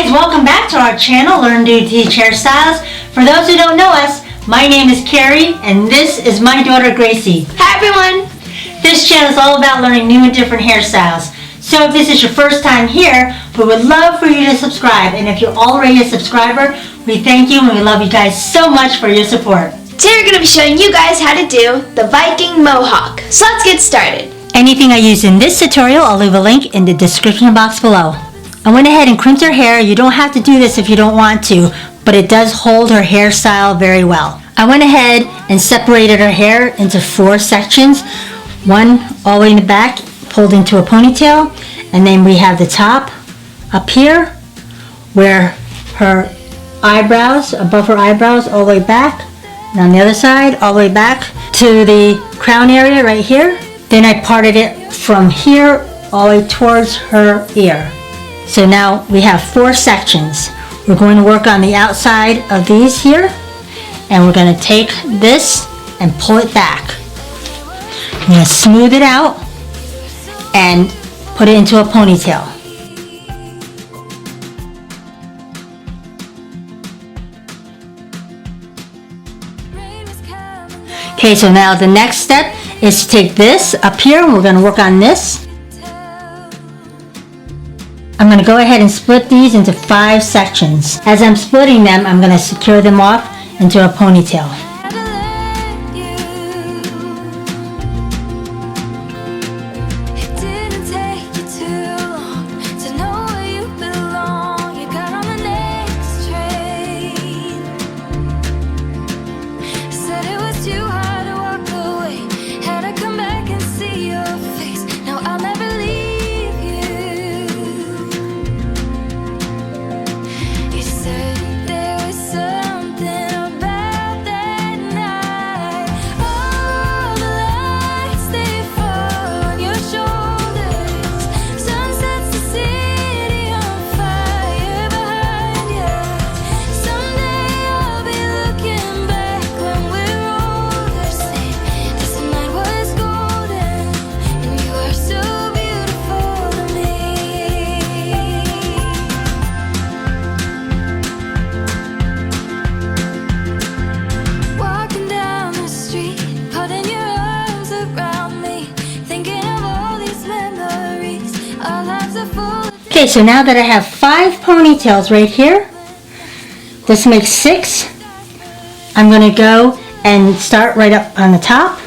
guys, welcome back to our channel, Learn to Teach Hairstyles. For those who don't know us, my name is Carrie and this is my daughter Graycie. Hi everyone! This channel is all about learning new and different hairstyles. So if this is your first time here, we would love for you to subscribe. And if you're already a subscriber, we thank you and we love you guys so much for your support. Today we're going to be showing you guys how to do the Viking Mohawk. So let's get started. Anything I use in this tutorial, I'll leave a link in the description box below. I went ahead and crimped her hair. You don't have to do this if you don't want to, but it does hold her hairstyle very well. I went ahead and separated her hair into 4 sections. One all the way in the back, pulled into a ponytail, and then we have the top up here where her eyebrows, above her eyebrows, all the way back, and on the other side, all the way back to the crown area right here. Then I parted it from here all the way towards her ear. So now we have 4 sections. We're going to work on the outside of these here, and we're going to take this and pull it back. I'm going to smooth it out and put it into a ponytail. Okay, so now the next step is to take this up here and we're going to work on this. I'm going to go ahead and split these into 5 sections. As I'm splitting them, I'm going to secure them off into a ponytail. Okay, so now that I have 5 ponytails right here, this makes 6. I'm going to go and start right up on the top.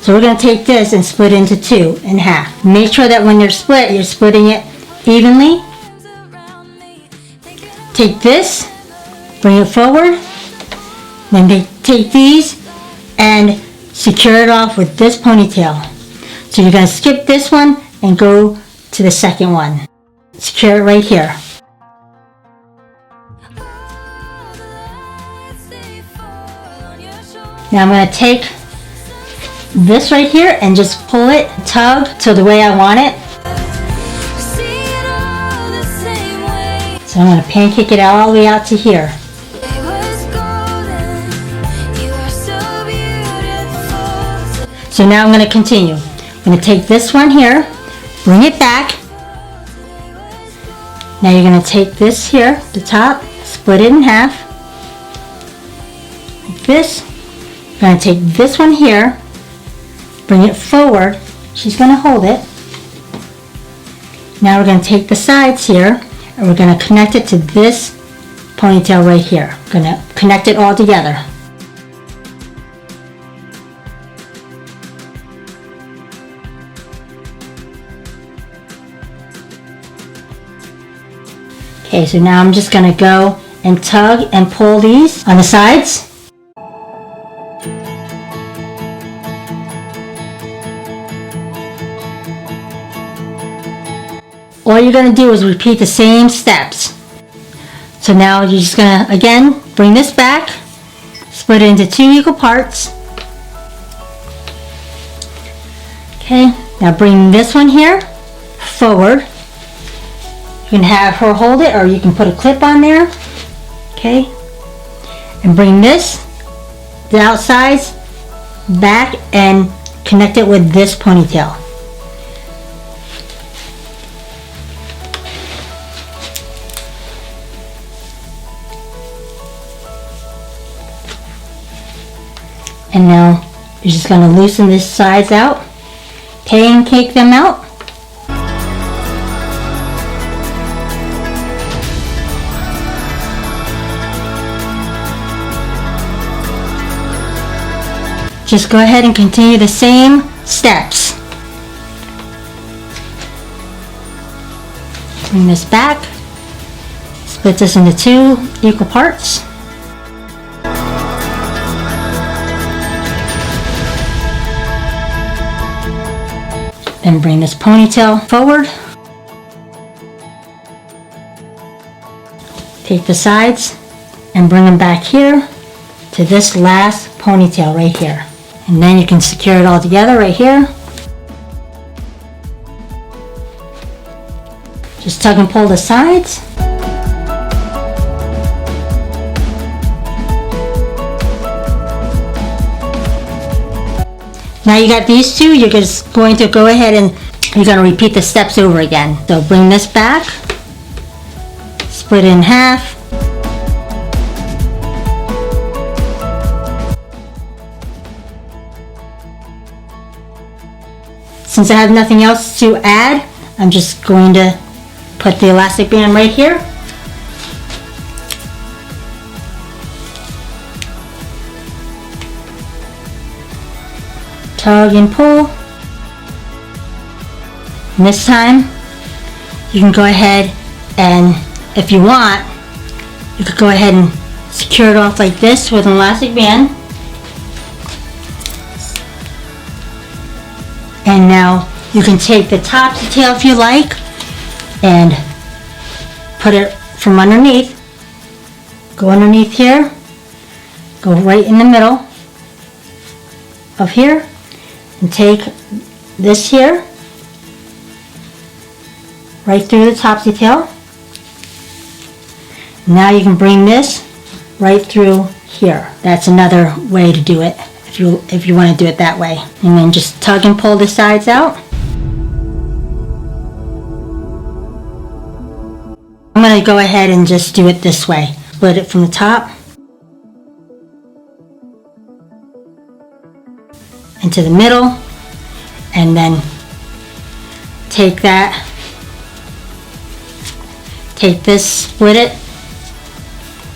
So we're going to take this and split into 2 in half. Make sure that when you're split, you're splitting it evenly. Take this, bring it forward, then take these and secure it off with this ponytail. So you're going to skip this one and go to the second one. Secure it right here. Now I'm going to take this right here and just pull it, tug to the way I want it. So I'm going to pancake it all the way out to here. So now I'm going to continue. I'm going to take this one here, bring it back. Now you're going to take this here, the top, split it in half, like this. You're going to take this one here, bring it forward. She's going to hold it. Now we're going to take the sides here, and we're going to connect it to this ponytail right here. We're going to connect it all together. Okay, so now I'm just going to go and tug and pull these on the sides. All you're going to do is repeat the same steps. So now you're just going to, again, bring this back, split it into 2 equal parts. Okay, now bring this one here forward. You can have her hold it, or you can put a clip on there. Okay, and bring this, the outsides, back and connect it with this ponytail. And now you're just going to loosen these sides out, pancake them out. Just go ahead and continue the same steps. Bring this back, split this into 2 equal parts. Then bring this ponytail forward. Take the sides and bring them back here to this last ponytail right here. And then you can secure it all together right here. Just tug and pull the sides. Now you got these two, you're just going to go ahead and you're going to repeat the steps over again. So bring this back, split it in half. Since I have nothing else to add, I'm just going to put the elastic band right here. Tug and pull. And this time, you can go ahead and, if you want, you could go ahead and secure it off like this with an elastic band. And now you can take the top to tail if you like and put it from underneath. Go underneath here, go right in the middle of here, and take this here right through the topsy tail. Now you can bring this right through here. That's another way to do it if you want to do it that way. And then just tug and pull the sides out. I'm going to go ahead and just do it this way. Split it from the top into the middle, and then take that, take this, split it,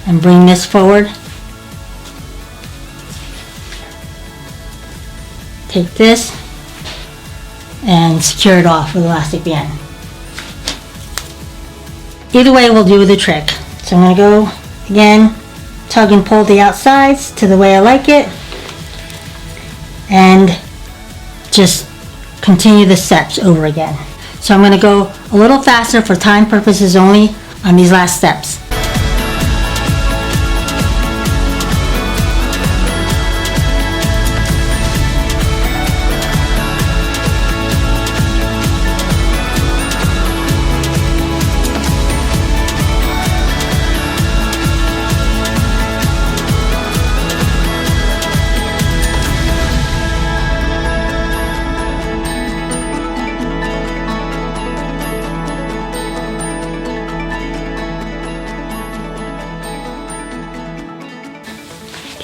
and bring this forward. Take this and secure it off with elastic band. Either way will do the trick. So I'm going to go again, tug and pull the outsides to the way I like it, and just continue the steps over again. So I'm going to go a little faster for time purposes only on these last steps.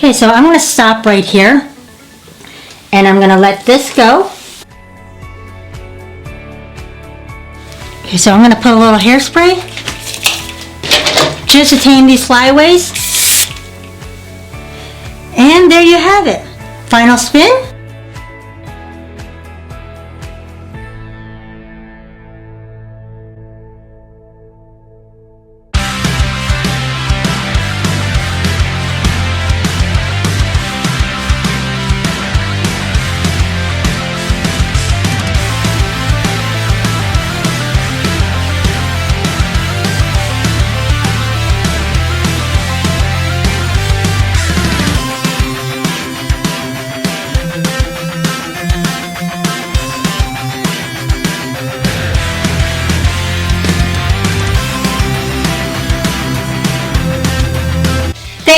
Okay, so I'm going to stop right here, and I'm going to let this go. Okay, so I'm going to put a little hairspray just to tame these flyaways. And there you have it. Final spin.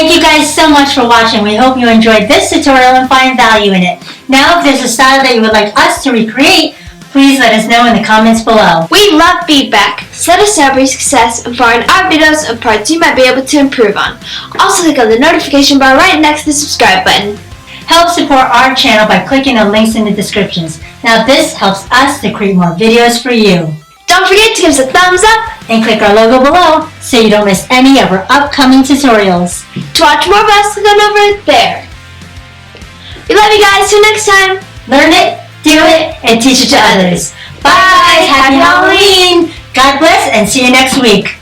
Thank you guys so much for watching. We hope you enjoyed this tutorial and find value in it. Now, if there's a style that you would like us to recreate, please let us know in the comments below. We love feedback. Let us know your success and find our videos and parts you might be able to improve on. Also click on the notification bar right next to the subscribe button. Help support our channel by clicking the links in the descriptions. Now this helps us to create more videos for you. Don't forget to give us a thumbs up. And click our logo below so you don't miss any of our upcoming tutorials. To watch more of us, click on over there. We love you guys. Till next time. Learn it, do it, and teach it to others. Bye guys, happy Halloween! God bless and see you next week.